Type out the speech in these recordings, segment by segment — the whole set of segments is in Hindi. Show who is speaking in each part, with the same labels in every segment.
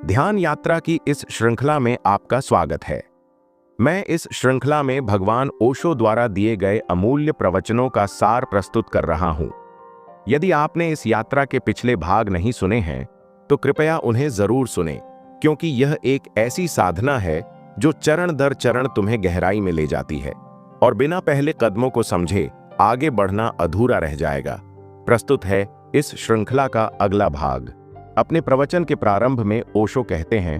Speaker 1: ध्यान यात्रा की इस श्रृंखला में आपका स्वागत है। मैं इस श्रृंखला में भगवान ओशो द्वारा दिए गए अमूल्य प्रवचनों का सार प्रस्तुत कर रहा हूं। यदि आपने इस यात्रा के पिछले भाग नहीं सुने हैं तो कृपया उन्हें जरूर सुनें, क्योंकि यह एक ऐसी साधना है जो चरण दर चरण तुम्हें गहराई में ले जाती है और बिना पहले कदमों को समझे आगे बढ़ना अधूरा रह जाएगा। प्रस्तुत है इस श्रृंखला का अगला भाग। अपने प्रवचन के प्रारंभ में ओशो कहते हैं,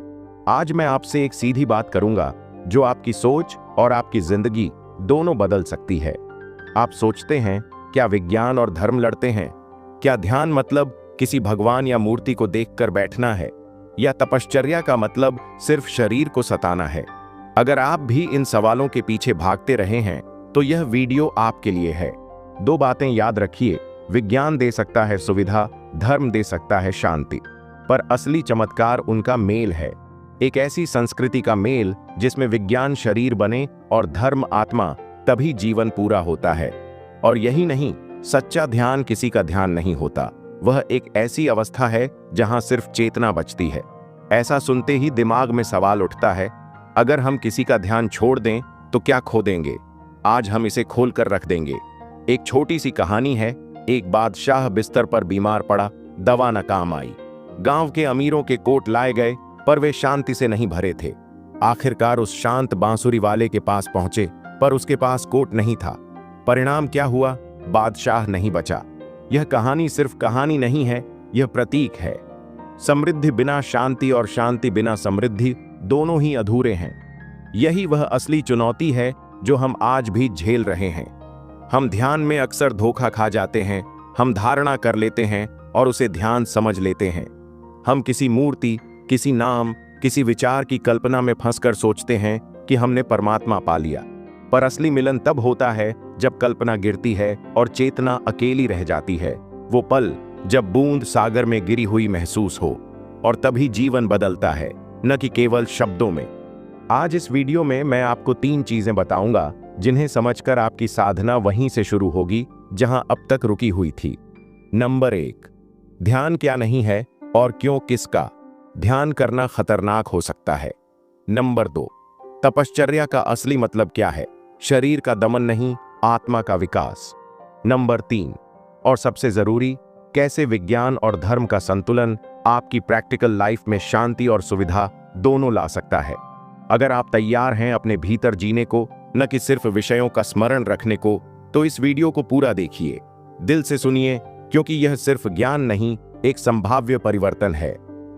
Speaker 1: आज मैं आपसे एक सीधी बात करूंगा जो आपकी सोच और आपकी जिंदगी दोनों बदल सकती है। आप सोचते हैं, क्या विज्ञान और धर्म लड़ते हैं? क्या ध्यान मतलब किसी भगवान या मूर्ति को देखकर बैठना है, या तपश्चर्या का मतलब सिर्फ शरीर को सताना है? अगर आप भी इन सवालों के पीछे भागते रहे हैं तो यह वीडियो आपके लिए है। दो बातें याद रखिए, विज्ञान दे सकता है सुविधा, धर्म दे सकता है शांति, पर असली चमत्कार उनका मेल है। एक ऐसी संस्कृति का मेल जिसमें विज्ञान शरीर बने और धर्म आत्मा, तभी जीवन पूरा होता है। और यही नहीं, सच्चा ध्यान किसी का ध्यान नहीं होता, वह एक ऐसी अवस्था है जहां सिर्फ चेतना बचती है। ऐसा सुनते ही दिमाग में सवाल उठता है, अगर हम किसी का ध्यान छोड़ दें तो क्या खो देंगे? आज हम इसे खोल कर रख देंगे। एक छोटी सी कहानी है। एक बादशाह बिस्तर पर बीमार पड़ा, दवा न काम आई। गांव के अमीरों के कोट लाए गए, पर वे शांति से नहीं भरे थे। आखिरकार उस शांत बांसुरी वाले के पास पहुंचे, पर उसके पास कोट नहीं था। परिणाम क्या हुआ? बादशाह नहीं बचा। यह कहानी सिर्फ कहानी नहीं है, यह प्रतीक है। समृद्धि बिना शांति और शांति बिना समृद्धि दोनों ही अधूरे हैं। यही वह असली चुनौती है जो हम आज भी झेल रहे हैं। हम ध्यान में अक्सर धोखा खा जाते हैं। हम धारणा कर लेते हैं और उसे ध्यान समझ लेते हैं। हम किसी मूर्ति, किसी नाम, किसी विचार की कल्पना में फंसकर सोचते हैं कि हमने परमात्मा पा लिया। पर असली मिलन तब होता है जब कल्पना गिरती है और चेतना अकेली रह जाती है। वो पल जब बूंद सागर में गिरी हुई महसूस हो, और तभी जीवन बदलता है, न कि केवल शब्दों में। आज इस वीडियो में मैं आपको 3 चीजें बताऊंगा जिन्हें समझकर आपकी साधना वहीं से शुरू होगी जहां अब तक रुकी हुई थी। नंबर 1, ध्यान क्या नहीं है और क्यों किसका ध्यान करना खतरनाक हो सकता है। नंबर 2, तपश्चर्या का असली मतलब क्या है? शरीर का दमन नहीं, आत्मा का विकास। नंबर 3, और सबसे जरूरी, कैसे विज्ञान और धर्म का संतुलन आपकी प्रैक्टिकल लाइफ में शांति और सुविधा दोनों ला सकता है। अगर आप तैयार हैं अपने भीतर जीने को, न कि सिर्फ विषयों का स्मरण रखने को, तो इस वीडियो को पूरा देखिए, दिल से सुनिए, क्योंकि यह सिर्फ ज्ञान नहीं, एक संभाव्य परिवर्तन है।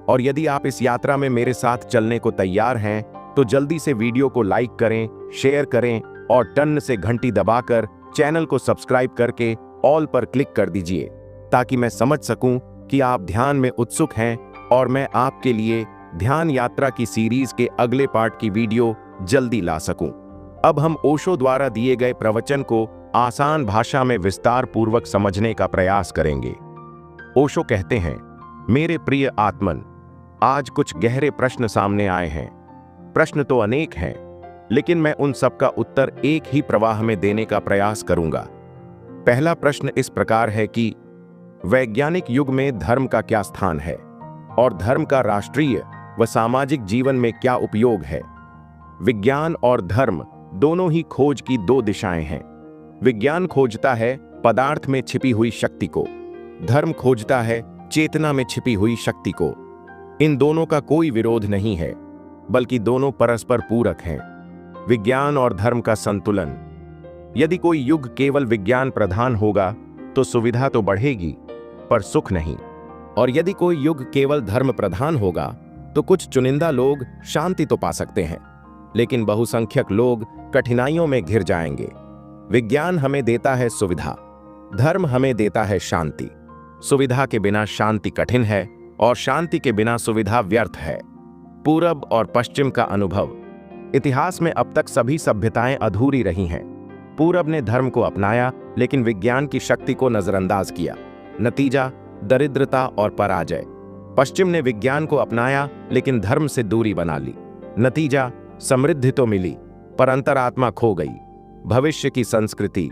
Speaker 1: और यदि आप इस यात्रा में मेरे साथ चलने को तैयार हैं तो जल्दी से वीडियो को लाइक करें, शेयर करें और टन से घंटी दबाकर चैनल को सब्सक्राइब करके ऑल पर क्लिक कर दीजिए, ताकि मैं समझ सकूं कि आप ध्यान में उत्सुक हैं और मैं आपके लिए ध्यान यात्रा की सीरीज के अगले पार्ट की वीडियो जल्दी ला सकूं। अब हम ओशो द्वारा दिए गए प्रवचन को आसान भाषा में विस्तार पूर्वक समझने का प्रयास करेंगे। ओशो कहते हैं, मेरे प्रिय आत्मन, आज कुछ गहरे प्रश्न सामने आए हैं। प्रश्न तो अनेक हैं, लेकिन मैं उन सब का उत्तर एक ही प्रवाह में देने का प्रयास करूंगा। पहला प्रश्न इस प्रकार है कि वैज्ञानिक युग में धर्म का क्या स्थान है और धर्म का राष्ट्रीय व सामाजिक जीवन में क्या उपयोग है? विज्ञान और धर्म दोनों ही खोज की 2 दिशाएं हैं। विज्ञान खोजता है पदार्थ में छिपी हुई शक्ति को, धर्म खोजता है चेतना में छिपी हुई शक्ति को। इन दोनों का कोई विरोध नहीं है, बल्कि दोनों परस्पर पूरक हैं। विज्ञान और धर्म का संतुलन। यदि कोई युग केवल विज्ञान प्रधान होगा तो सुविधा तो बढ़ेगी, पर सुख नहीं। और यदि कोई युग केवल धर्म प्रधान होगा तो कुछ चुनिंदा लोग शांति तो पा सकते हैं, लेकिन बहुसंख्यक लोग कठिनाइयों में घिर जाएंगे। विज्ञान हमें देता है सुविधा, धर्म हमें देता है शांति। सुविधा के बिना शांति कठिन है और शांति के बिना सुविधा व्यर्थ है। पूरब और पश्चिम का अनुभव। इतिहास में अब तक सभी सभ्यताएं अधूरी रही हैं। पूरब ने धर्म को अपनाया, लेकिन विज्ञान की शक्ति को नजरअंदाज किया। नतीजा, दरिद्रता और पराजय। पश्चिम ने विज्ञान को अपनाया, लेकिन धर्म से दूरी बना ली। नतीजा, समृद्धि तो मिली, पर अंतरात्मा खो गई। भविष्य की संस्कृति।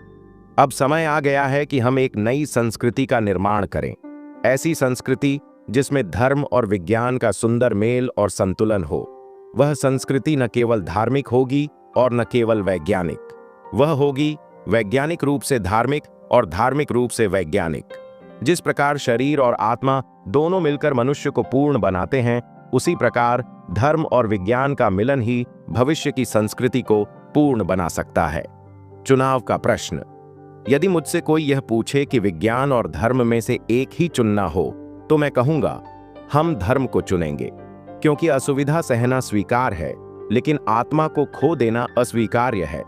Speaker 1: अब समय आ गया है कि हम एक नई संस्कृति का निर्माण करें। ऐसी संस्कृति जिसमें धर्म और विज्ञान का सुंदर मेल और संतुलन हो। वह संस्कृति न केवल धार्मिक होगी और न केवल वैज्ञानिक, वह होगी वैज्ञानिक रूप से धार्मिक और धार्मिक रूप से वैज्ञानिक। जिस प्रकार शरीर और आत्मा दोनों मिलकर मनुष्य को पूर्ण बनाते हैं, उसी प्रकार धर्म और विज्ञान का मिलन ही भविष्य की संस्कृति को पूर्ण बना सकता है। चुनाव का प्रश्न। यदि मुझसे कोई यह पूछे कि विज्ञान और धर्म में से एक ही चुनना हो, तो मैं कहूंगा हम धर्म को चुनेंगे, क्योंकि असुविधा सहना स्वीकार है, लेकिन आत्मा को खो देना अस्वीकार्य है।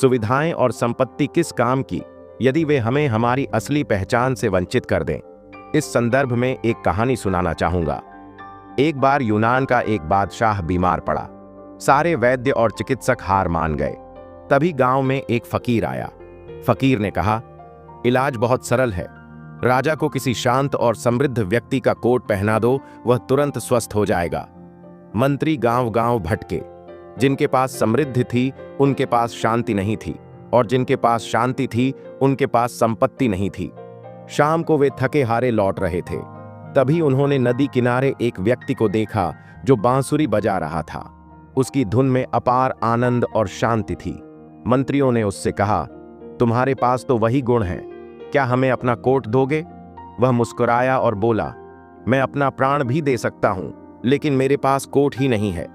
Speaker 1: सुविधाएं और संपत्ति किस काम की यदि वे हमें हमारी असली पहचान से वंचित कर दें। इस संदर्भ में एक कहानी सुनाना चाहूंगा। एक बार यूनान का एक बादशाह बीमार पड़ा। सारे वैद्य और चिकित्सक हार मान गए। तभी गांव में एक फकीर आया। फकीर ने कहा, इलाज बहुत सरल है। राजा को किसी शांत और समृद्ध व्यक्ति का कोट पहना दो, वह तुरंत स्वस्थ हो जाएगा। मंत्री गांव-गांव भटके। जिनके पास समृद्धि थी उनके पास शांति नहीं थी, और जिनके पास शांति थी उनके पास संपत्ति नहीं थी। शाम को वे थके हारे लौट रहे थे। तभी उन्होंने नदी किनारे एक व्यक्ति को देखा जो बांसुरी बजा रहा था। उसकी धुन में अपार आनंद और शांति थी। मंत्रियों ने उससे कहा, तुम्हारे पास तो वही गुण हैं, क्या हमें अपना कोट दोगे? वह मुस्कुराया और बोला, मैं अपना प्राण भी दे सकता हूं, लेकिन मेरे पास कोट ही नहीं है।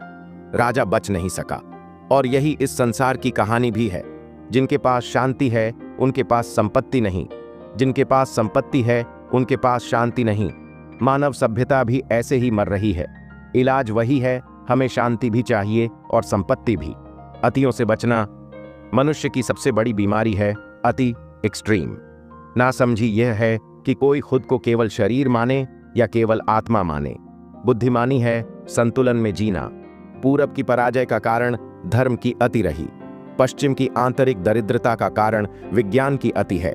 Speaker 1: राजा बच नहीं सका। और यही इस संसार की कहानी भी है। जिनके पास शांति है उनके पास संपत्ति नहीं, जिनके पास संपत्ति है उनके पास शांति नहीं। मानव सभ्यता भी ऐसे ही मर रही है। इलाज वही है, हमें शांति भी चाहिए और संपत्ति भी। अतियों से बचना। मनुष्य की सबसे बड़ी बीमारी है अति, एक्सट्रीम। नासमझी यह है कि कोई खुद को केवल शरीर माने या केवल आत्मा माने। बुद्धिमानी है संतुलन में जीना। पूरब की पराजय का कारण धर्म की अति रही। पश्चिम की आंतरिक दरिद्रता का कारण विज्ञान की अति है।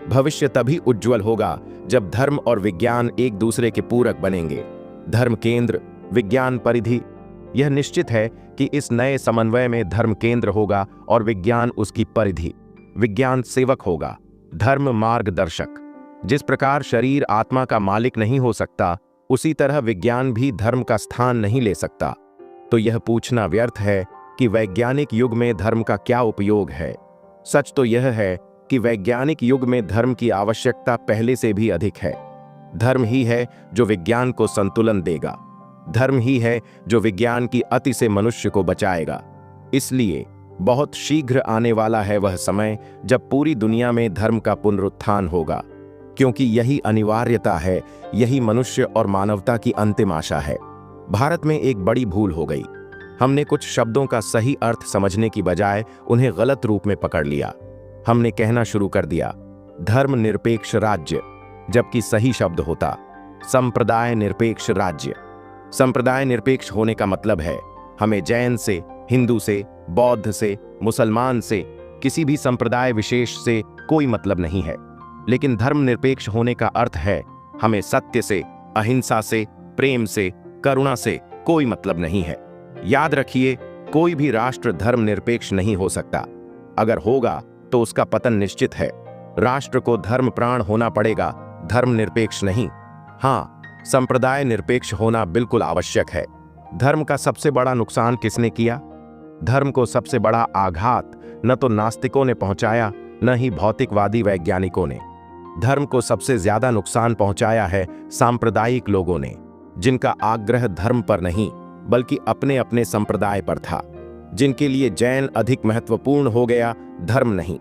Speaker 1: भविष्य तभी उज्जवल होगा जब धर्म और विज्ञान एक दूसरे के पूरक बनेंगे। धर्म केंद्र, विज्ञान परिधि। यह निश्चित है कि इस नए समन्वय में धर्म केंद्र होगा और विज्ञान उसकी परिधि। विज्ञान सेवक होगा, धर्म मार्गदर्शक। जिस प्रकार शरीर आत्मा का मालिक नहीं हो सकता, उसी तरह विज्ञान भी धर्म का स्थान नहीं ले सकता। तो यह पूछना व्यर्थ है कि वैज्ञानिक युग में धर्म का क्या उपयोग है। सच तो यह है कि वैज्ञानिक युग में धर्म की आवश्यकता पहले से भी अधिक है। धर्म ही है जो विज्ञान को संतुलन देगा। धर्म ही है जो विज्ञान की अति से मनुष्य को बचाएगा। इसलिए बहुत शीघ्र आने वाला है वह समय जब पूरी दुनिया में धर्म का पुनरुत्थान होगा, क्योंकि यही अनिवार्यता है, यही मनुष्य और मानवता की अंतिम आशा है। भारत में एक बड़ी भूल हो गई। हमने कुछ शब्दों का सही अर्थ समझने की बजाय उन्हें गलत रूप में पकड़ लिया। हमने कहना शुरू कर दिया धर्म निरपेक्ष राज्य, जबकि सही शब्द होता संप्रदाय निरपेक्ष राज्य। संप्रदाय निरपेक्ष होने का मतलब है हमें जैन से, हिंदू से, बौद्ध से, मुसलमान से, किसी भी संप्रदाय विशेष से कोई मतलब नहीं है। लेकिन धर्म निरपेक्ष होने का अर्थ है हमें सत्य से, अहिंसा से, प्रेम से, करुणा से कोई मतलब नहीं है। याद रखिए, कोई भी राष्ट्र धर्म निरपेक्ष नहीं हो सकता। अगर होगा तो उसका पतन निश्चित है। राष्ट्र को धर्म प्राण होना पड़ेगा, धर्म निरपेक्ष नहीं। हाँ, संप्रदाय निरपेक्ष होना बिल्कुल आवश्यक है। धर्म का सबसे बड़ा नुकसान किसने किया? धर्म को सबसे बड़ा आघात न तो नास्तिकों ने पहुंचाया, न ही भौतिकवादी वैज्ञानिकों ने। धर्म को सबसे ज्यादा नुकसान पहुंचाया है सांप्रदायिक लोगों ने, जिनका आग्रह धर्म पर नहीं बल्कि अपने अपने संप्रदाय पर था। जिनके लिए जैन अधिक महत्वपूर्ण हो गया, धर्म नहीं।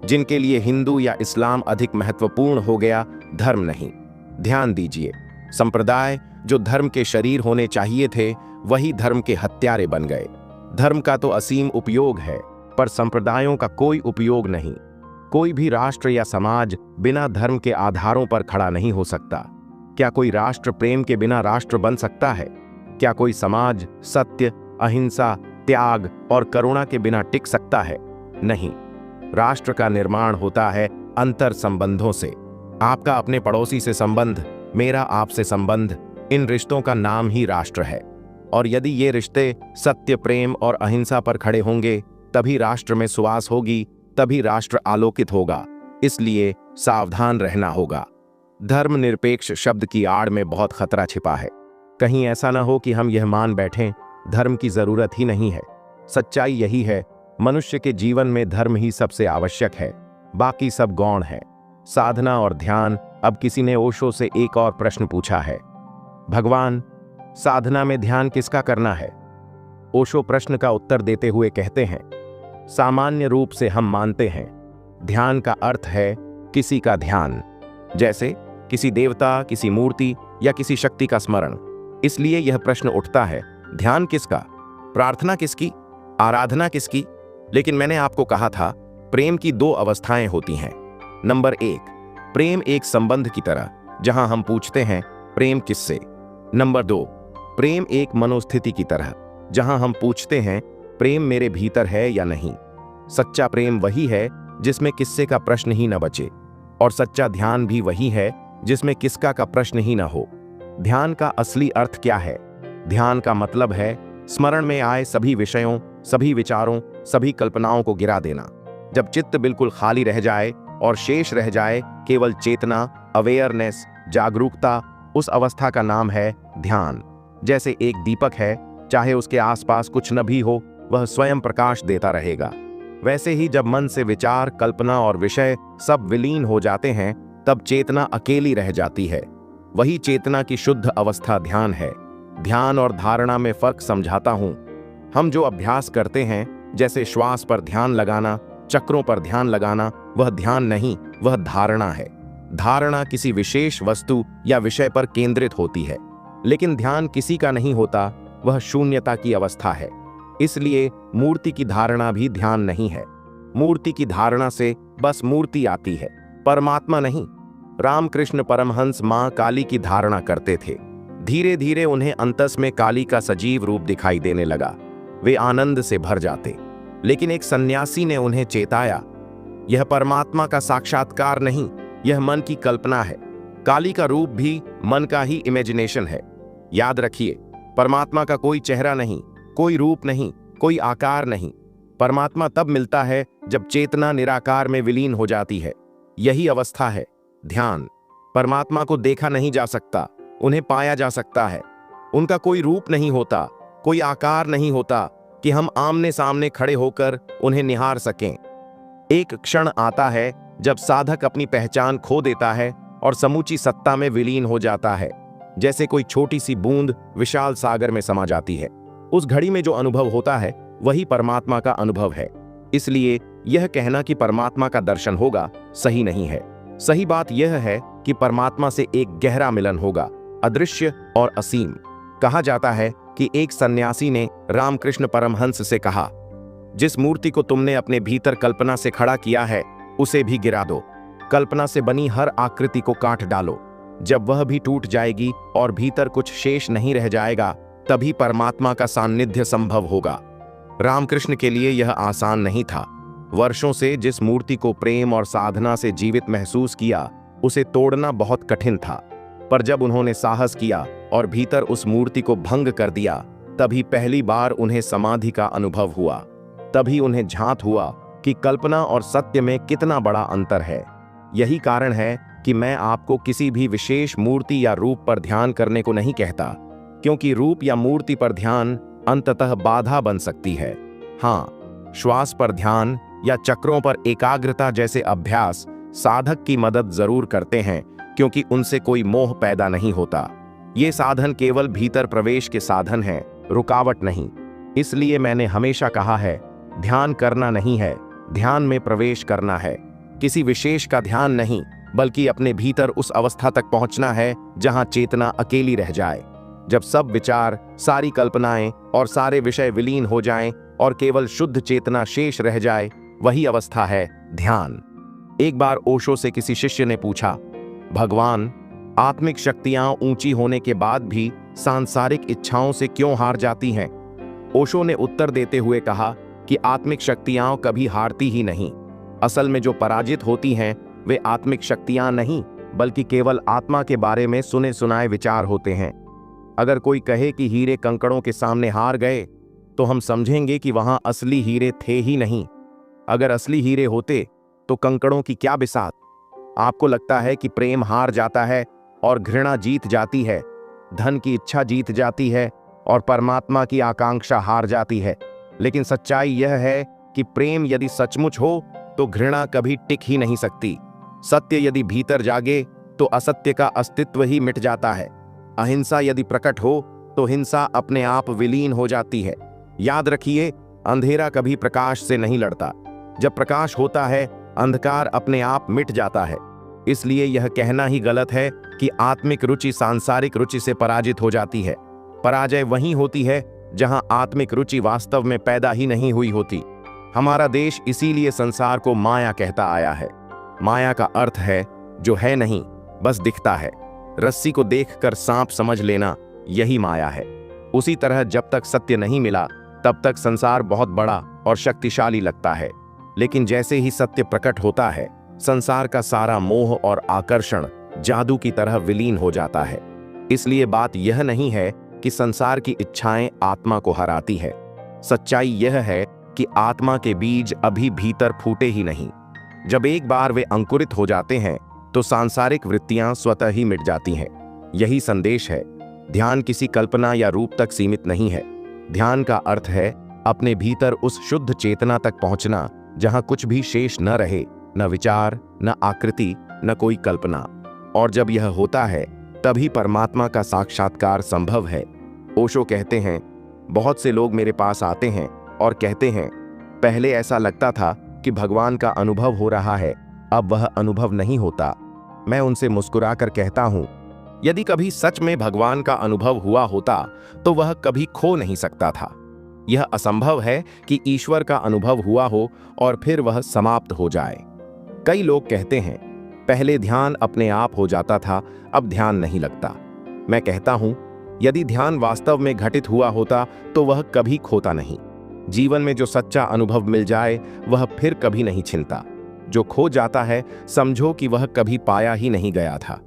Speaker 1: जिनके लिए हिंदू या इस्लाम अधिक महत्वपूर्ण हो गया, धर्म नहीं। ध्यान दीजिए, संप्रदाय जो धर्म के शरीर होने चाहिए थे, वही धर्म के हत्यारे बन गए। धर्म का तो असीम उपयोग है, पर संप्रदायों का कोई उपयोग नहीं। कोई भी राष्ट्र या समाज बिना धर्म के आधारों पर खड़ा नहीं हो सकता। क्या कोई राष्ट्र प्रेम के बिना राष्ट्र बन सकता है? क्या कोई समाज सत्य, अहिंसा, त्याग और करुणा के बिना टिक सकता है? नहीं। राष्ट्र का निर्माण होता है अंतर संबंधों से। आपका अपने पड़ोसी से संबंध, मेरा आपसे संबंध, इन रिश्तों का नाम ही राष्ट्र है। और यदि ये रिश्ते सत्य, प्रेम और अहिंसा पर खड़े होंगे, तभी राष्ट्र में सुवास होगी, तभी राष्ट्र आलोकित होगा। इसलिए सावधान रहना होगा। धर्मनिरपेक्ष शब्द की आड़ में बहुत खतरा छिपा है। कहीं ऐसा ना हो कि हम यह मान बैठें धर्म की जरूरत ही नहीं है। सच्चाई यही है, मनुष्य के जीवन में धर्म ही सबसे आवश्यक है, बाकी सब गौण है। साधना और ध्यान। अब किसी ने ओशो से एक और प्रश्न पूछा है, भगवान, साधना में ध्यान किसका करना है? ओशो प्रश्न का उत्तर देते हुए कहते हैं, सामान्य रूप से हम मानते हैं ध्यान का अर्थ है किसी का ध्यान, जैसे किसी देवता, किसी मूर्ति या किसी शक्ति का स्मरण। इसलिए यह प्रश्न उठता है, ध्यान किसका? प्रार्थना किसकी? आराधना किसकी? लेकिन मैंने आपको कहा था प्रेम की दो अवस्थाएं होती हैं। नंबर 1, प्रेम एक संबंध की तरह, जहां हम पूछते हैं प्रेम किससे। नंबर 2, प्रेम एक मनोस्थिति की तरह, जहां हम पूछते हैं प्रेम मेरे भीतर है या नहीं। सच्चा प्रेम वही है जिसमें किस्से का प्रश्न ही न बचे, और सच्चा ध्यान भी वही है जिसमें किसका का प्रश्न ही न हो। ध्यान का असली अर्थ क्या है? ध्यान का मतलब है स्मरण में आए सभी विषयों, सभी विचारों, सभी कल्पनाओं को गिरा देना। जब चित्त बिल्कुल खाली रह जाए और शेष रह जाए केवल चेतना, अवेयरनेस, जागरूकता, उस अवस्था का नाम है ध्यान। जैसे एक दीपक है, चाहे उसके आसपास कुछ न भी हो, वह स्वयं प्रकाश देता रहेगा। वैसे ही जब मन से विचार, कल्पना और विषय सब विलीन हो जाते हैं, तब चेतना अकेली रह जाती है। वही चेतना की शुद्ध अवस्था ध्यान है। ध्यान और धारणा में फर्क समझाता हूं। हम जो अभ्यास करते हैं, जैसे श्वास पर ध्यान लगाना, चक्रों पर ध्यान लगाना, वह ध्यान नहीं, वह धारणा है। धारणा किसी विशेष वस्तु या विषय पर केंद्रित होती है, लेकिन ध्यान किसी का नहीं होता, वह शून्यता की अवस्था है। इसलिए मूर्ति की धारणा भी ध्यान नहीं है। मूर्ति की धारणा से बस मूर्ति आती है, परमात्मा नहीं। रामकृष्ण परमहंस मां काली की धारणा करते थे। धीरे धीरे उन्हें अंतस में काली का सजीव रूप दिखाई देने लगा। वे आनंद से भर जाते। लेकिन एक सन्यासी ने उन्हें चेताया, यह परमात्मा का साक्षात्कार नहीं, यह मन की कल्पना है। काली का रूप भी मन का ही इमेजिनेशन है। याद रखिए, परमात्मा का कोई चेहरा नहीं, कोई रूप नहीं, कोई आकार नहीं। परमात्मा तब मिलता है जब चेतना निराकार में विलीन हो जाती है। यही अवस्था है ध्यान। परमात्मा को देखा नहीं जा सकता, उन्हें पाया जा सकता है। उनका कोई रूप नहीं होता, कोई आकार नहीं होता कि हम आमने सामने खड़े होकर उन्हें निहार सकें। एक क्षण आता है जब साधक अपनी पहचान खो देता है और समूची सत्ता में विलीन हो जाता है, जैसे कोई छोटी सी बूंद विशाल सागर में समा जाती है। उस घड़ी में जो अनुभव होता है वही परमात्मा का अनुभव है। इसलिए यह कहना कि परमात्मा का दर्शन होगा सही नहीं है। सही बात यह है कि परमात्मा से एक गहरा मिलन होगा, अदृश्य और असीम। कहा जाता है कि एक सन्यासी ने रामकृष्ण परमहंस से कहा, जिस मूर्ति को तुमने अपने भीतर कल्पना से खड़ा किया है उसे भी गिरा दो। कल्पना से बनी हर आकृति को काट डालो। जब वह भी टूट जाएगी और भीतर कुछ शेष नहीं रह जाएगा, तभी परमात्मा का सान्निध्य संभव होगा। रामकृष्ण के लिए यह आसान नहीं था। वर्षों से जिस मूर्ति को प्रेम और साधना से जीवित महसूस किया, उसे तोड़ना बहुत कठिन था। पर जब उन्होंने साहस किया और भीतर उस मूर्ति को भंग कर दिया, तभी पहली बार उन्हें समाधि का अनुभव हुआ। तभी उन्हें झांत हुआ कि कल्पना और सत्य में कितना बड़ा अंतर है। यही कारण है कि मैं आपको किसी भी विशेष मूर्ति या रूप पर ध्यान करने को नहीं कहता, क्योंकि रूप या मूर्ति पर ध्यान अंततः बाधा बन सकती है। हाँ, श्वास पर ध्यान या चक्रों पर एकाग्रता जैसे अभ्यास साधक की मदद जरूर करते हैं, क्योंकि उनसे कोई मोह पैदा नहीं होता। ये साधन केवल भीतर प्रवेश के साधन हैं, रुकावट नहीं। इसलिए मैंने हमेशा कहा है, ध्यान करना नहीं है, ध्यान में प्रवेश करना है। किसी विशेष का ध्यान नहीं, बल्कि अपने भीतर उस अवस्था तक पहुंचना है जहां चेतना अकेली रह जाए। जब सब विचार, सारी कल्पनाएं और सारे विषय विलीन हो जाएं और केवल शुद्ध चेतना शेष रह जाए, वही अवस्था है ध्यान। एक बार ओशो से किसी शिष्य ने पूछा, भगवान, आत्मिक शक्तियां ऊंची होने के बाद भी सांसारिक इच्छाओं से क्यों हार जाती हैं? ओशो ने उत्तर देते हुए कहा कि आत्मिक शक्तियां कभी हारती ही नहीं। असल में जो पराजित होती हैं वे आत्मिक शक्तियां नहीं, बल्कि केवल आत्मा के बारे में सुने सुनाए विचार होते हैं। अगर कोई कहे कि हीरे कंकड़ों के सामने हार गए, तो हम समझेंगे कि वहां असली हीरे थे ही नहीं। अगर असली हीरे होते तो कंकड़ों की क्या बिसात। आपको लगता है कि प्रेम हार जाता है और घृणा जीत जाती है, धन की इच्छा जीत जाती है और परमात्मा की आकांक्षा हार जाती है। लेकिन सच्चाई यह है कि प्रेम यदि सचमुच हो तो घृणा कभी टिक ही नहीं सकती। सत्य यदि भीतर जागे तो असत्य का अस्तित्व ही मिट जाता है। अहिंसा यदि प्रकट हो तो हिंसा अपने आप विलीन हो जाती है। याद रखिए, अंधेरा कभी प्रकाश से नहीं लड़ता। जब प्रकाश होता है, अंधकार अपने आप मिट जाता है। इसलिए यह कहना ही गलत है कि आत्मिक रुचि सांसारिक रुचि से पराजित हो जाती है। पराजय वहीं होती है जहां आत्मिक रुचि वास्तव में पैदा ही नहीं हुई होती। हमारा देश इसीलिए संसार को माया कहता आया है। माया का अर्थ है जो है नहीं, बस दिखता है। रस्सी को देखकर सांप समझ लेना, यही माया है। उसी तरह जब तक सत्य नहीं मिला तब तक संसार बहुत बड़ा और शक्तिशाली लगता है। लेकिन जैसे ही सत्य प्रकट होता है, संसार का सारा मोह और आकर्षण जादू की तरह विलीन हो जाता है। इसलिए बात यह नहीं है कि संसार की इच्छाएं आत्मा को हराती है। सच्चाई यह है कि आत्मा के बीज अभी भीतर फूटे ही नहीं। जब एक बार वे अंकुरित हो जाते हैं तो सांसारिक वृत्तियां स्वतः ही मिट जाती हैं। यही संदेश है। ध्यान किसी कल्पना या रूप तक सीमित नहीं है। ध्यान का अर्थ है अपने भीतर उस शुद्ध चेतना तक पहुंचना जहां कुछ भी शेष न रहे, न विचार, न आकृति, न कोई कल्पना। और जब यह होता है तभी परमात्मा का साक्षात्कार संभव है। ओशो कहते हैं, बहुत से लोग मेरे पास आते हैं और कहते हैं, पहले ऐसा लगता था कि भगवान का अनुभव हो रहा है, अब वह अनुभव नहीं होता। मैं उनसे मुस्कुराकर कहता हूं, यदि कभी सच में भगवान का अनुभव हुआ होता तो वह कभी खो नहीं सकता था। यह असंभव है कि ईश्वर का अनुभव हुआ हो और फिर वह समाप्त हो जाए। कई लोग कहते हैं, पहले ध्यान अपने आप हो जाता था, अब ध्यान नहीं लगता। मैं कहता हूं, यदि ध्यान वास्तव में घटित हुआ होता तो वह कभी खोता नहीं। जीवन में जो सच्चा अनुभव मिल जाए वह फिर कभी नहीं छिनता। जो खो जाता है, समझो कि वह कभी पाया ही नहीं गया था।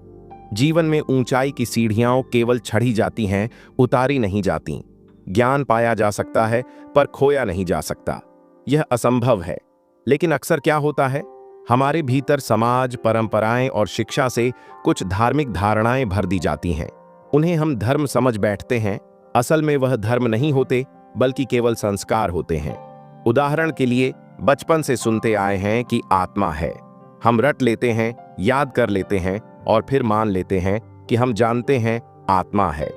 Speaker 1: जीवन में ऊंचाई की सीढ़ियां केवल चढ़ी जाती हैं, उतारी नहीं जाती। ज्ञान पाया जा सकता है पर खोया नहीं जा सकता। यह असंभव है। लेकिन अक्सर क्या होता है, हमारे भीतर समाज, परंपराएं और शिक्षा से कुछ धार्मिक धारणाएं भर दी जाती हैं। उन्हें हम धर्म समझ बैठते हैं। असल में वह धर्म नहीं होते, बल्कि केवल संस्कार होते हैं। उदाहरण के लिए, बचपन से सुनते आए हैं कि आत्मा है। हम रट लेते हैं, याद कर लेते हैं और फिर मान लेते हैं कि हम जानते हैं आत्मा है।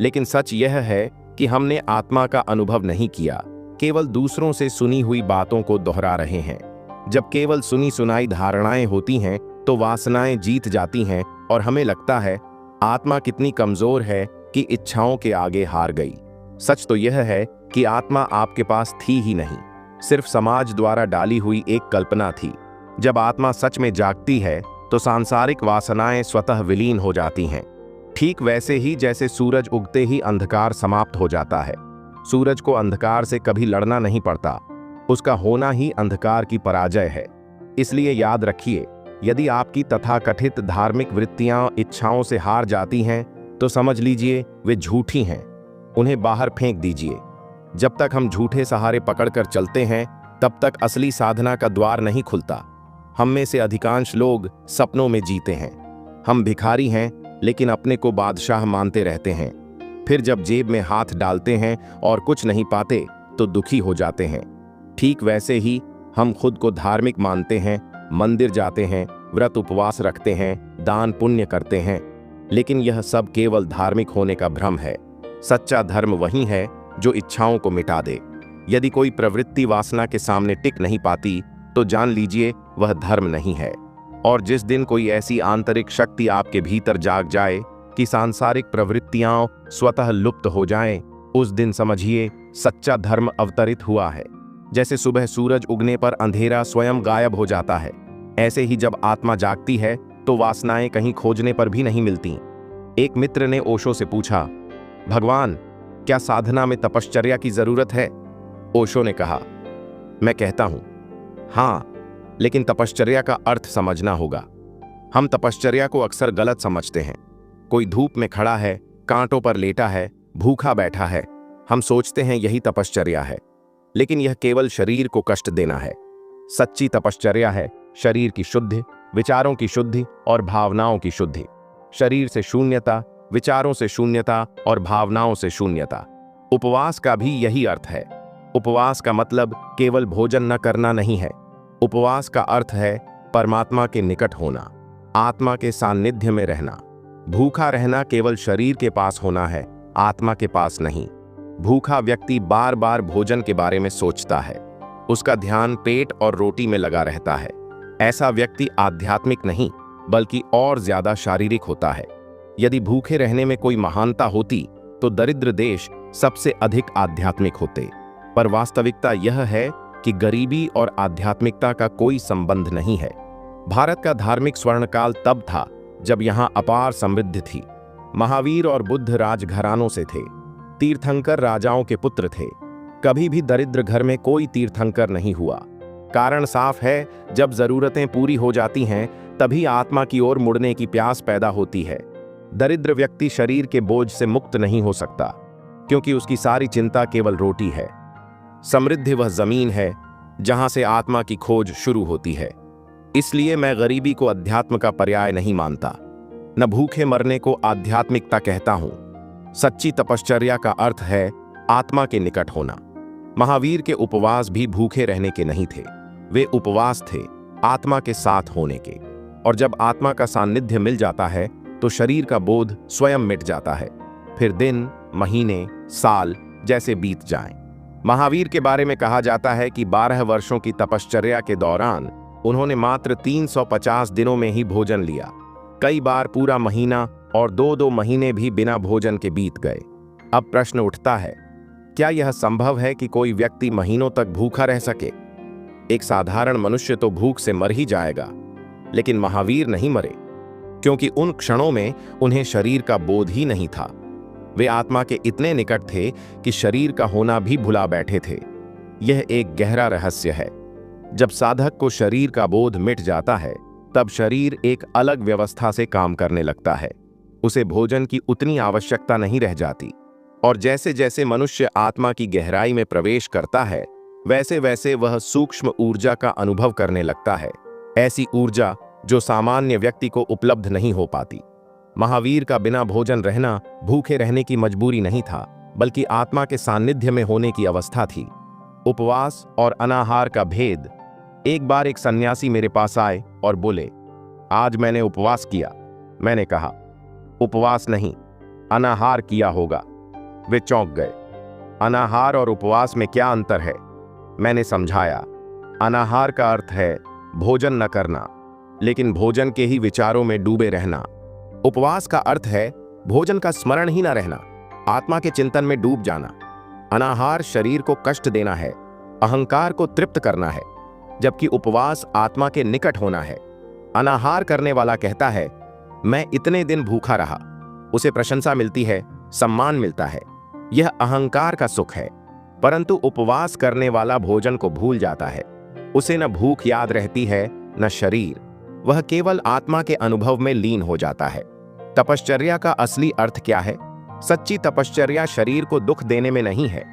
Speaker 1: लेकिन सच यह है कि हमने आत्मा का अनुभव नहीं किया, केवल दूसरों से सुनी हुई बातों को दोहरा रहे हैं। जब केवल सुनी सुनाई धारणाएं होती हैं तो वासनाएं जीत जाती हैं और हमें लगता है आत्मा कितनी कमजोर है कि इच्छाओं के आगे हार गई। सच तो यह है कि आत्मा आपके पास थी ही नहीं, सिर्फ समाज द्वारा डाली हुई एक कल्पना थी। जब आत्मा सच में जागती है तो सांसारिक वासनाएं स्वतः विलीन हो जाती हैं। ठीक वैसे ही जैसे सूरज उगते ही अंधकार समाप्त हो जाता है। सूरज को अंधकार से कभी लड़ना नहीं पड़ता, उसका होना ही अंधकार की पराजय है। इसलिए याद रखिए, यदि आपकी तथाकथित धार्मिक वृत्तियां इच्छाओं से हार जाती हैं तो समझ लीजिए वे झूठी हैं। उन्हें बाहर फेंक दीजिए। जब तक हम झूठे सहारे पकड़कर चलते हैं तब तक असली साधना का द्वार नहीं खुलता। हम में से अधिकांश लोग सपनों में जीते हैं। हम भिखारी हैं लेकिन अपने को बादशाह मानते रहते हैं। फिर जब जेब में हाथ डालते हैं और कुछ नहीं पाते तो दुखी हो जाते हैं। ठीक वैसे ही हम खुद को धार्मिक मानते हैं, मंदिर जाते हैं, व्रत उपवास रखते हैं, दान पुण्य करते हैं, लेकिन यह सब केवल धार्मिक होने का भ्रम है। सच्चा धर्म वही है जो इच्छाओं को मिटा दे। यदि कोई प्रवृत्ति वासना के सामने टिक नहीं पाती तो जान लीजिए वह धर्म नहीं है। और जिस दिन कोई ऐसी आंतरिक शक्ति आपके भीतर जाग जाए कि सांसारिक प्रवृत्तियां स्वतः लुप्त हो जाएं, उस दिन समझिए सच्चा धर्म अवतरित हुआ है। जैसे सुबह सूरज उगने पर अंधेरा स्वयं गायब हो जाता है, ऐसे ही जब आत्मा जागती है तो वासनाएं कहीं खोजने पर भी नहीं मिलती। एक मित्र ने ओशो से पूछा, भगवान, क्या साधना में तपश्चर्या की जरूरत है? ओशो ने कहा, मैं कहता हूं हाँ, लेकिन तपश्चर्या का अर्थ समझना होगा। हम तपश्चर्या को अक्सर गलत समझते हैं। कोई धूप में खड़ा है, कांटों पर लेटा है, भूखा बैठा है, हम सोचते हैं यही तपश्चर्या है, लेकिन यह केवल शरीर को कष्ट देना है। सच्ची तपश्चर्या है शरीर की शुद्धि, विचारों की शुद्धि और भावनाओं की शुद्धि। शरीर से शून्यता, विचारों से शून्यता और भावनाओं से शून्यता। उपवास का भी यही अर्थ है। उपवास का मतलब केवल भोजन न करना नहीं है। उपवास का अर्थ है परमात्मा के निकट होना, आत्मा के सान्निध्य में रहना। भूखा रहना केवल शरीर के पास होना है, आत्मा के पास नहीं। भूखा व्यक्ति बार बार भोजन के बारे में सोचता है, उसका ध्यान पेट और रोटी में लगा रहता है। ऐसा व्यक्ति आध्यात्मिक नहीं बल्कि और ज्यादा शारीरिक होता है। यदि भूखे रहने में कोई महानता होती तो दरिद्र देश सबसे अधिक आध्यात्मिक होते। पर वास्तविकता यह है कि गरीबी और आध्यात्मिकता का कोई संबंध नहीं है। भारत का धार्मिक स्वर्णकाल तब था जब यहाँ अपार समृद्धि थी। महावीर और बुद्ध राजघरानों से थे, तीर्थंकर राजाओं के पुत्र थे। कभी भी दरिद्र घर में कोई तीर्थंकर नहीं हुआ। कारण साफ है, जब जरूरतें पूरी हो जाती हैं तभी आत्मा की ओर मुड़ने की प्यास पैदा होती है। दरिद्र व्यक्ति शरीर के बोझ से मुक्त नहीं हो सकता, क्योंकि उसकी सारी चिंता केवल रोटी है। समृद्धि वह जमीन है जहां से आत्मा की खोज शुरू होती है। इसलिए मैं गरीबी को अध्यात्म का पर्याय नहीं मानता, न भूखे मरने को आध्यात्मिकता कहता हूं। सच्ची तपश्चर्या का अर्थ है आत्मा के निकट होना। महावीर के उपवास भी भूखे रहने के नहीं थे, वे उपवास थे आत्मा के साथ होने के। और जब आत्मा का सान्निध्य मिल जाता है तो शरीर का बोध स्वयं मिट जाता है। फिर दिन, महीने, साल जैसे बीत जाएं। महावीर के बारे में कहा जाता है कि 12 वर्षों की तपश्चर्या के दौरान उन्होंने मात्र 350 दिनों में ही भोजन लिया। कई बार पूरा महीना और 2-2 महीने भी बिना भोजन के बीत गए। अब प्रश्न उठता है, क्या यह संभव है कि कोई व्यक्ति महीनों तक भूखा रह सके? एक साधारण मनुष्य तो भूख से मर ही जाएगा, लेकिन महावीर नहीं मरे, क्योंकि उन क्षणों में उन्हें शरीर का बोध ही नहीं था। वे आत्मा के इतने निकट थे कि शरीर का होना भी भुला बैठे थे। यह एक गहरा रहस्य है। जब साधक को शरीर का बोध मिट जाता है तब शरीर एक अलग व्यवस्था से काम करने लगता है। उसे भोजन की उतनी आवश्यकता नहीं रह जाती। और जैसे जैसे मनुष्य आत्मा की गहराई में प्रवेश करता है वैसे वैसे वह सूक्ष्म ऊर्जा का अनुभव करने लगता है, ऐसी ऊर्जा जो सामान्य व्यक्ति को उपलब्ध नहीं हो पाती। महावीर का बिना भोजन रहना भूखे रहने की मजबूरी नहीं था, बल्कि आत्मा के सान्निध्य में होने की अवस्था थी। उपवास और अनाहार का भेद। एक बार एक सन्यासी मेरे पास आए और बोले, आज मैंने उपवास किया। मैंने कहा, उपवास नहीं, अनाहार किया होगा। वे चौंक गए। अनाहार और उपवास में क्या अंतर है? मैंने समझाया, अनाहार का अर्थ है भोजन न करना, लेकिन भोजन के ही विचारों में डूबे रहना। उपवास का अर्थ है भोजन का स्मरण ही न रहना, आत्मा के चिंतन में डूब जाना। अनाहार शरीर को कष्ट देना है, अहंकार को तृप्त करना है, जबकि उपवास आत्मा के निकट होना है। अनाहार करने वाला कहता है, मैं इतने दिन भूखा रहा। उसे प्रशंसा मिलती है, सम्मान मिलता है, यह अहंकार का सुख है। परंतु उपवास करने वाला भोजन को भूल जाता है। उसे न भूख याद रहती है न शरीर, वह केवल आत्मा के अनुभव में लीन हो जाता है। तपश्चर्या का असली अर्थ क्या है? सच्ची तपश्चर्या शरीर को दुख देने में नहीं है।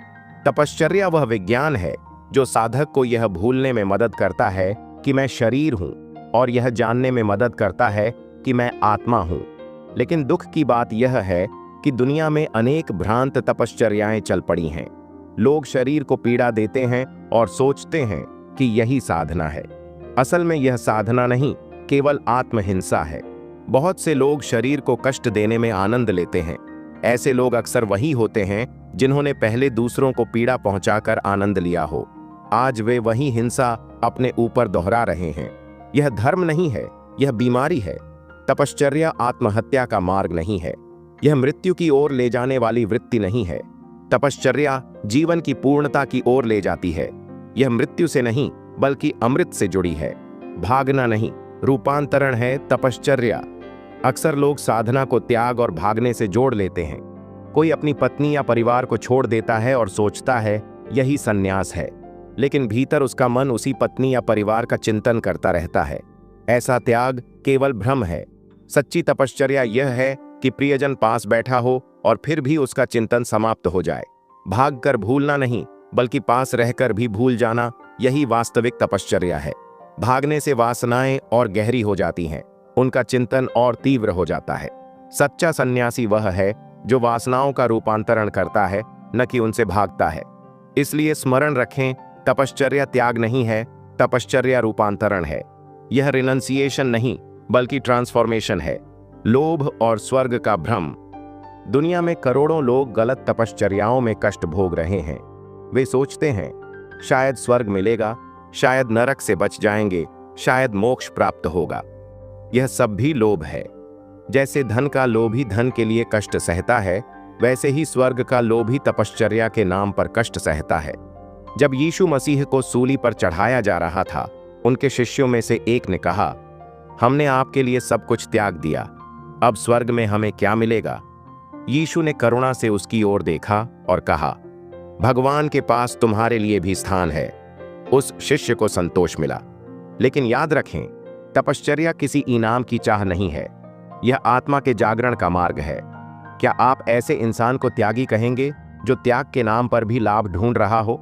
Speaker 1: तपश्चर्या वह विज्ञान है जो साधक को यह भूलने में मदद करता है कि मैं शरीर हूं, और यह जानने में मदद करता है कि मैं आत्मा हूं। लेकिन दुख की बात यह है कि दुनिया में अनेक भ्रांत तपश्चर्याएं चल पड़ी हैं। लोग शरीर को पीड़ा देते हैं और सोचते हैं कि यही साधना है। असल में यह साधना नहीं, केवल आत्महिंसा है। बहुत से लोग शरीर को कष्ट देने में आनंद लेते हैं। ऐसे लोग अक्सर वही होते हैं जिन्होंने पहले दूसरों को पीड़ा पहुंचाकर आनंद लिया हो। आज वे वही हिंसा अपने ऊपर दोहरा रहे हैं। यह धर्म नहीं है, यह बीमारी है। तपश्चर्या आत्महत्या का मार्ग नहीं है, यह मृत्यु की ओर ले जाने वाली वृत्ति नहीं है। तपश्चर्या जीवन की पूर्णता की ओर ले जाती है। यह मृत्यु से नहीं बल्कि अमृत से जुड़ी है। भागना नहीं, रूपांतरण है तपश्चर्या। अक्सर लोग साधना को त्याग और भागने से जोड़ लेते हैं। कोई अपनी पत्नी या परिवार को छोड़ देता है और सोचता है यही संन्यास है, लेकिन भीतर उसका मन उसी पत्नी या परिवार का चिंतन करता रहता है। ऐसा त्याग केवल भ्रम है। सच्ची तपश्चर्या यह है कि प्रियजन पास बैठा हो और फिर भी उसका चिंतन समाप्त हो जाए। भागकर भूलना नहीं, बल्कि पास रहकर भी भूल जाना, यही वास्तविक तपश्चर्या है। भागने से वासनाएं और गहरी हो जाती हैं, उनका चिंतन और तीव्र हो जाता है। सच्चा सन्यासी वह है जो वासनाओं का रूपांतरण करता है, न कि उनसे भागता है। इसलिए स्मरण रखें, तपश्चर्या त्याग नहीं है, तपश्चर्या रूपांतरण है। यह रिनंसिएशन नहीं बल्कि ट्रांसफॉर्मेशन है। लोभ और स्वर्ग का भ्रम। दुनिया में करोड़ों लोग गलत तपश्चर्याओं में कष्ट भोग रहे हैं। वे सोचते हैं शायद स्वर्ग मिलेगा, शायद नरक से बच जाएंगे, शायद मोक्ष प्राप्त होगा। यह सब भी लोभ है। जैसे धन का लोभी धन के लिए कष्ट सहता है, वैसे ही स्वर्ग का लोभी तपश्चर्या के नाम पर कष्ट सहता है। जब यीशु मसीह को सूली पर चढ़ाया जा रहा था, उनके शिष्यों में से एक ने कहा, हमने आपके लिए सब कुछ त्याग दिया, अब स्वर्ग में हमें क्या मिलेगा? यीशु ने करुणा से उसकी ओर देखा और कहा, भगवान के पास तुम्हारे लिए भी स्थान है। उस शिष्य को संतोष मिला। लेकिन याद रखें, तपश्चर्या किसी इनाम की चाह नहीं है, यह आत्मा के जागरण का मार्ग है। क्या आप ऐसे इंसान को त्यागी कहेंगे जो त्याग के नाम पर भी लाभ ढूंढ रहा हो?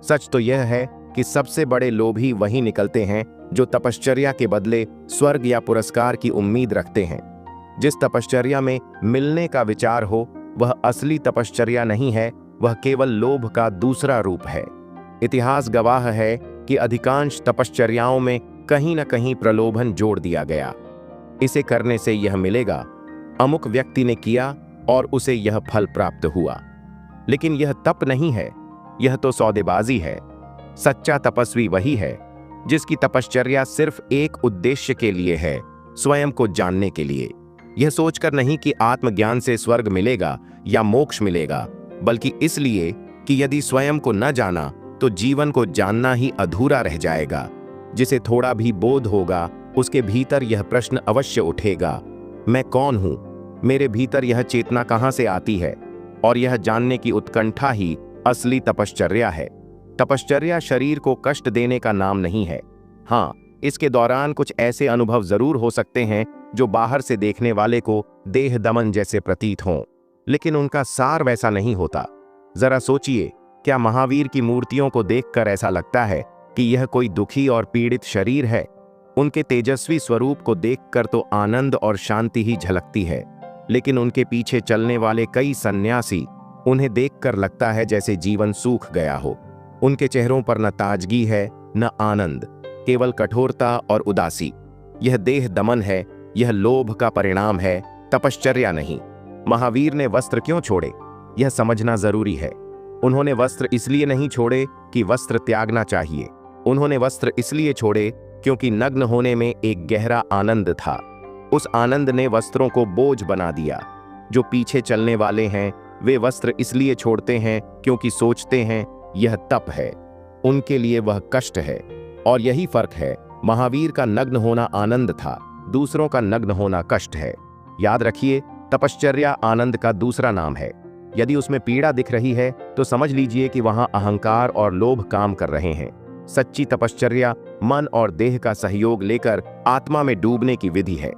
Speaker 1: सच तो यह है कि सबसे बड़े लोभी वही निकलते हैं जो तपश्चर्या के बदले स्वर्ग या पुरस्कार की उम्मीद रखते हैं। जिस तपश्चर्या में मिलने का विचार हो, वह असली तपश्चर्या नहीं है, वह केवल लोभ का दूसरा रूप है। इतिहास गवाह है कि अधिकांश तपश्चर्याओं में कहीं न कहीं प्रलोभन जोड़ दिया गया। इसे करने से यह मिलेगा, अमुक व्यक्ति ने किया और उसे यह फल प्राप्त हुआ। लेकिन यह तप नहीं है, यह तो सौदेबाजी है। सच्चा तपस्वी वही है जिसकी तपश्चर्या सिर्फ एक उद्देश्य के लिए है, स्वयं को जानने के लिए। यह सोचकर नहीं कि आत्मज्ञान से स्वर्ग मिलेगा या मोक्ष मिलेगा, बल्कि इसलिए कि यदि स्वयं को न जाना तो जीवन को जानना ही अधूरा रह जाएगा। जिसे थोड़ा भी बोध होगा, उसके भीतर यह प्रश्न अवश्य उठेगा, मैं कौन हूं? मेरे भीतर यह चेतना कहां से आती है? और यह जानने की उत्कंठा ही असली तपश्चर्या है। तपश्चर्या शरीर को कष्ट देने का नाम नहीं है। हाँ, इसके दौरान कुछ ऐसे अनुभव जरूर हो सकते हैं जो बाहर से देखने वाले को देह दमन जैसे प्रतीत हों, लेकिन उनका सार वैसा नहीं होता। जरा सोचिए, क्या महावीर की मूर्तियों को देखकर ऐसा लगता है कि यह कोई दुखी और पीड़ित शरीर है? उनके तेजस्वी स्वरूप को देखकर तो आनंद और शांति ही झलकती है, लेकिन उनके पीछे चलने वाले कई सन्यासी, उन्हें देखकर लगता है जैसे जीवन सूख गया हो। उनके चेहरों पर न ताजगी है न आनंद, केवल कठोरता और उदासी। यह देह दमन है, यह लोभ का परिणाम है, तपश्चर्या नहीं। महावीर ने वस्त्र क्यों छोड़े, यह समझना जरूरी है। उन्होंने वस्त्र इसलिए नहीं छोड़े कि वस्त्र त्यागना चाहिए। उन्होंने वस्त्र इसलिए छोड़े क्योंकि नग्न होने में एक गहरा आनंद था। उस आनंद ने वस्त्रों को बोझ बना दिया। जो पीछे चलने वाले हैं, वे वस्त्र इसलिए छोड़ते हैं क्योंकि सोचते हैं यह तप है, उनके लिए वह कष्ट है। और यही फर्क है। महावीर का नग्न होना आनंद था, दूसरों का नग्न होना कष्ट है। याद रखिए, तपश्चर्या आनंद का दूसरा नाम है। यदि उसमें पीड़ा दिख रही है तो समझ लीजिए कि वहां अहंकार और लोभ काम कर रहे हैं। सच्ची तपश्चर्या मन और देह का सहयोग लेकर आत्मा में डूबने की विधि है।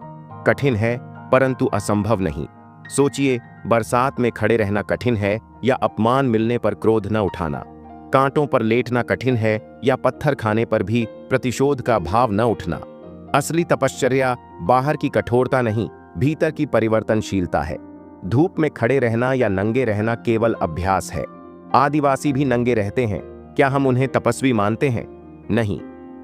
Speaker 1: कठिन है परंतु असंभव नहीं। सोचिए, बरसात में खड़े रहना कठिन है या अपमान मिलने पर क्रोध न उठाना? कांटों पर लेटना कठिन है या पत्थर खाने पर भी प्रतिशोध का भाव न उठना? असली तपश्चर्या बाहर की कठोरता नहीं, भीतर की परिवर्तनशीलता है। धूप में खड़े रहना या नंगे रहना केवल अभ्यास है। आदिवासी भी नंगे रहते हैं, क्या हम उन्हें तपस्वी मानते हैं? नहीं,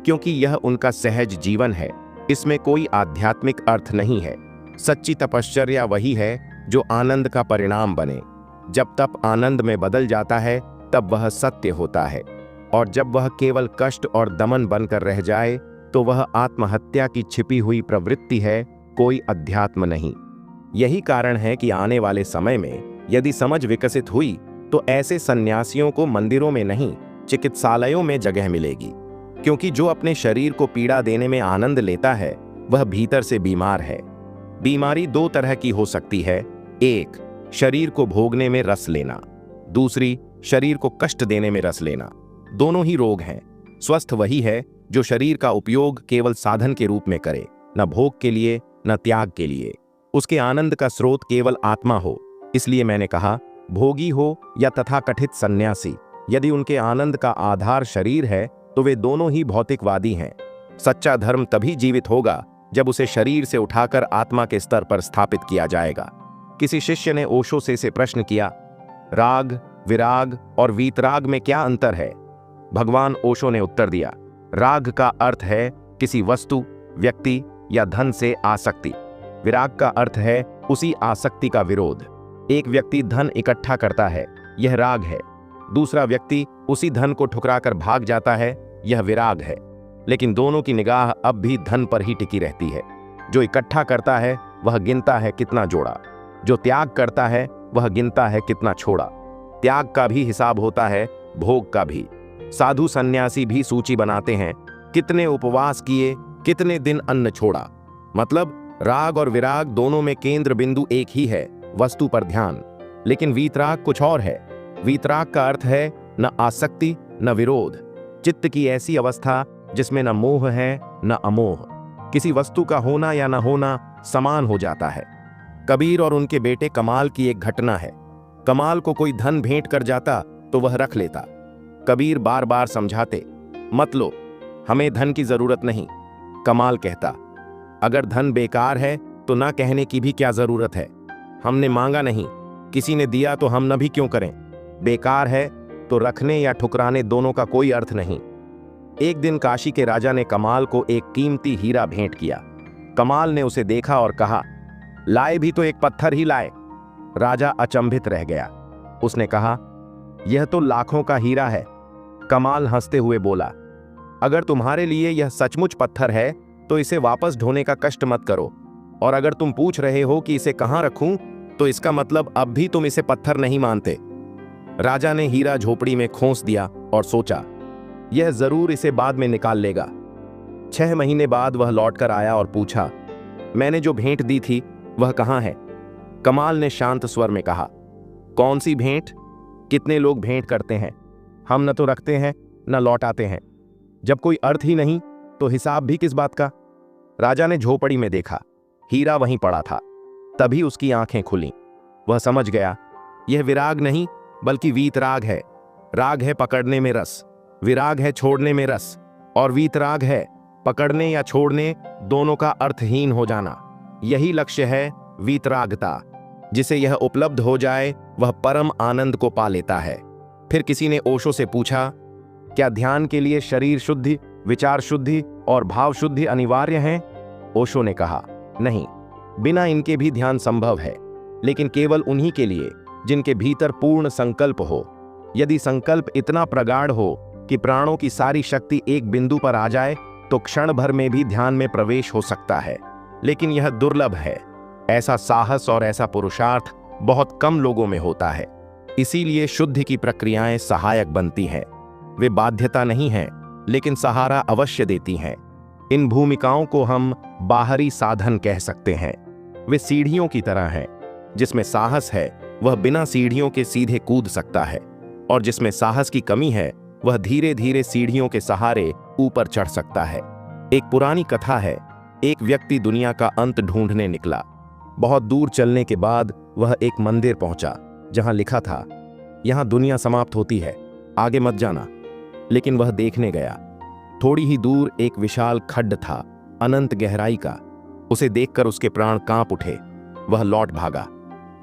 Speaker 1: क्योंकि यह उनका सहज जीवन है। इसमें कोई आध्यात्मिक अर्थ नहीं है। सच्ची तपश्चर्या वही है जो आनंद का परिणाम बने। जब तप आनंद में बदल जाता है तब वह सत्य होता है, और जब वह केवल कष्ट और दमन बनकर रह जाए तो वह आत्महत्या की छिपी हुई प्रवृत्ति है, कोई अध्यात्म नहीं। यही कारण है कि आने वाले समय में यदि समझ विकसित हुई तो ऐसे सन्यासियों को मंदिरों में नहीं, चिकित्सालयों में जगह मिलेगी। क्योंकि जो अपने शरीर को पीड़ा देने में आनंद लेता है वह भीतर से बीमार है। बीमारी दो तरह की हो सकती है, एक शरीर को भोगने में रस लेना, दूसरी शरीर को कष्ट देने में रस लेना। दोनों ही रोग हैं। स्वस्थ वही है जो शरीर का उपयोग केवल साधन के रूप में करे, न भोग के लिए न त्याग के लिए। उसके आनंद का स्रोत केवल आत्मा हो। इसलिए मैंने कहा, भोगी हो या तथाकथित सन्यासी, यदि उनके आनंद का आधार शरीर है तो वे दोनों ही भौतिकवादी हैं। सच्चा धर्म तभी जीवित होगा जब उसे शरीर से उठाकर आत्मा के स्तर पर स्थापित किया जाएगा। किसी शिष्य ने ओशो से प्रश्न किया, राग, विराग और वीतराग में क्या अंतर है? भगवान ओशो ने उत्तर दिया, राग का अर्थ है किसी वस्तु, व्यक्ति या धन से आसक्ति। विराग का अर्थ है उसी आसक्ति का विरोध। एक व्यक्ति धन इकट्ठा करता है, यह राग है। दूसरा व्यक्ति उसी धन को ठुकराकर भाग जाता है, यह विराग है। लेकिन दोनों की निगाह अब भी धन पर ही टिकी रहती है। जो इकट्ठा करता है वह गिनता है कितना जोड़ा, जो त्याग करता है वह गिनता है कितना छोड़ा। त्याग का भी हिसाब होता है, भोग का भी। साधु सन्यासी भी सूची बनाते हैं, कितने उपवास किए, कितने दिन अन्न छोड़ा। मतलब राग और विराग दोनों में केंद्र बिंदु एक ही है, वस्तु पर ध्यान। लेकिन वीतराग कुछ और है। वीतराग का अर्थ है न आसक्ति न विरोध, चित्त की ऐसी अवस्था जिसमें न मोह है न अमोह। किसी वस्तु का होना या न होना समान हो जाता है। कबीर और उनके बेटे कमाल की एक घटना है। कमाल को कोई धन भेंट कर जाता तो वह रख लेता। कबीर बार बार समझाते, मत लो, हमें धन की जरूरत नहीं। कमाल कहता, अगर धन बेकार है तो ना कहने की भी क्या जरूरत है। हमने मांगा नहीं, किसी ने दिया तो हम न भी क्यों करें। बेकार है तो रखने या ठुकराने दोनों का कोई अर्थ नहीं। एक दिन काशी के राजा ने कमाल को एक कीमती हीरा भेंट किया। कमाल ने उसे देखा और कहा, लाए भी तो एक पत्थर ही लाए। राजा अचंभित रह गया। उसने कहा, यह तो लाखों का हीरा है। कमाल हंसते हुए बोला, अगर तुम्हारे लिए यह सचमुच पत्थर है तो इसे वापस ढोने का कष्ट मत करो। और अगर तुम पूछ रहे हो कि इसे कहां रखूं, तो इसका मतलब अब भी तुम इसे पत्थर नहीं मानते। राजा ने हीरा झोपड़ी में खोस दिया और सोचा, यह जरूर इसे बाद में निकाल लेगा। 6 महीने बाद वह लौटकर आया और पूछा, मैंने जो भेंट दी थी वह कहां है? कमाल ने शांत स्वर में कहा, कौन सी भेंट? कितने लोग भेंट करते हैं, हम न तो रखते हैं न लौटाते हैं। जब कोई अर्थ ही नहीं तो हिसाब भी किस बात का? राजा ने झोपड़ी में देखा, हीरा वहीं पड़ा था। तभी उसकी आंखें खुलीं। वह समझ गया, यह विराग नहीं बल्कि वीतराग है। राग है पकड़ने में रस, विराग है छोड़ने में रस, और वीतराग है पकड़ने या छोड़ने दोनों का अर्थहीन हो जाना। यही लक्ष्य है वीतरागता। जिसे यह उपलब्ध हो जाए वह परम आनंद को पा लेता है। फिर किसी ने ओशो से पूछा, क्या ध्यान के लिए शरीर शुद्धि, विचार शुद्धि और भाव शुद्धि अनिवार्य हैं? ओशो ने कहा, नहीं, बिना इनके भी ध्यान संभव है, लेकिन केवल उन्हीं के लिए जिनके भीतर पूर्ण संकल्प हो। यदि संकल्प इतना प्रगाढ़ हो कि प्राणों की सारी शक्ति एक बिंदु पर आ जाए तो क्षण भर में भी ध्यान में प्रवेश हो सकता है। लेकिन यह दुर्लभ है। ऐसा साहस और ऐसा पुरुषार्थ बहुत कम लोगों में होता है। इसीलिए शुद्धि की प्रक्रियाएं सहायक बनती हैं। वे बाध्यता नहीं हैं, लेकिन सहारा अवश्य देती हैं। इन भूमिकाओं को हम बाहरी साधन कह सकते हैं। वे सीढ़ियों की तरह हैं। जिसमें साहस है वह बिना सीढ़ियों के सीधे कूद सकता है, और जिसमें साहस की कमी है वह धीरे धीरे सीढ़ियों के सहारे ऊपर चढ़ सकता है। एक पुरानी कथा है, एक व्यक्ति दुनिया का अंत ढूंढने निकला। बहुत दूर चलने के बाद वह एक मंदिर पहुंचा जहां लिखा था, यहां दुनिया समाप्त होती है, आगे मत जाना। लेकिन वह देखने गया। थोड़ी ही दूर एक विशाल खड्ड था, अनंत गहराई का। उसे देखकर उसके प्राण कांप उठे। वह लौट भागा।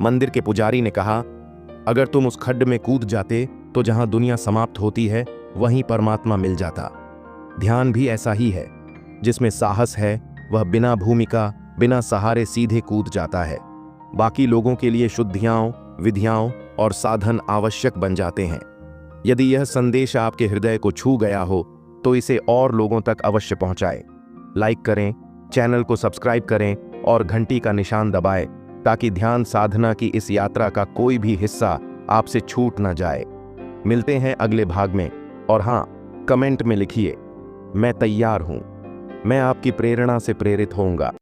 Speaker 1: मंदिर के पुजारी ने कहा, अगर तुम उस खड्ड में कूद जाते तो जहां दुनिया समाप्त होती है वहीं परमात्मा मिल जाता। ध्यान भी ऐसा ही है। जिसमें साहस है वह बिना भूमिका, बिना सहारे सीधे कूद जाता है। बाकी लोगों के लिए शुद्धियाओं, विधियाओं और साधन आवश्यक बन जाते हैं। यदि यह संदेश आपके हृदय को छू गया हो तो इसे और लोगों तक अवश्य पहुंचाएं। लाइक करें, चैनल को सब्सक्राइब करें और घंटी का निशान दबाएं ताकि ध्यान साधना की इस यात्रा का कोई भी हिस्सा आपसे छूट न जाए। मिलते हैं अगले भाग में। और हाँ, कमेंट में लिखिए, मैं तैयार हूं। मैं आपकी प्रेरणा से प्रेरित होऊंगा।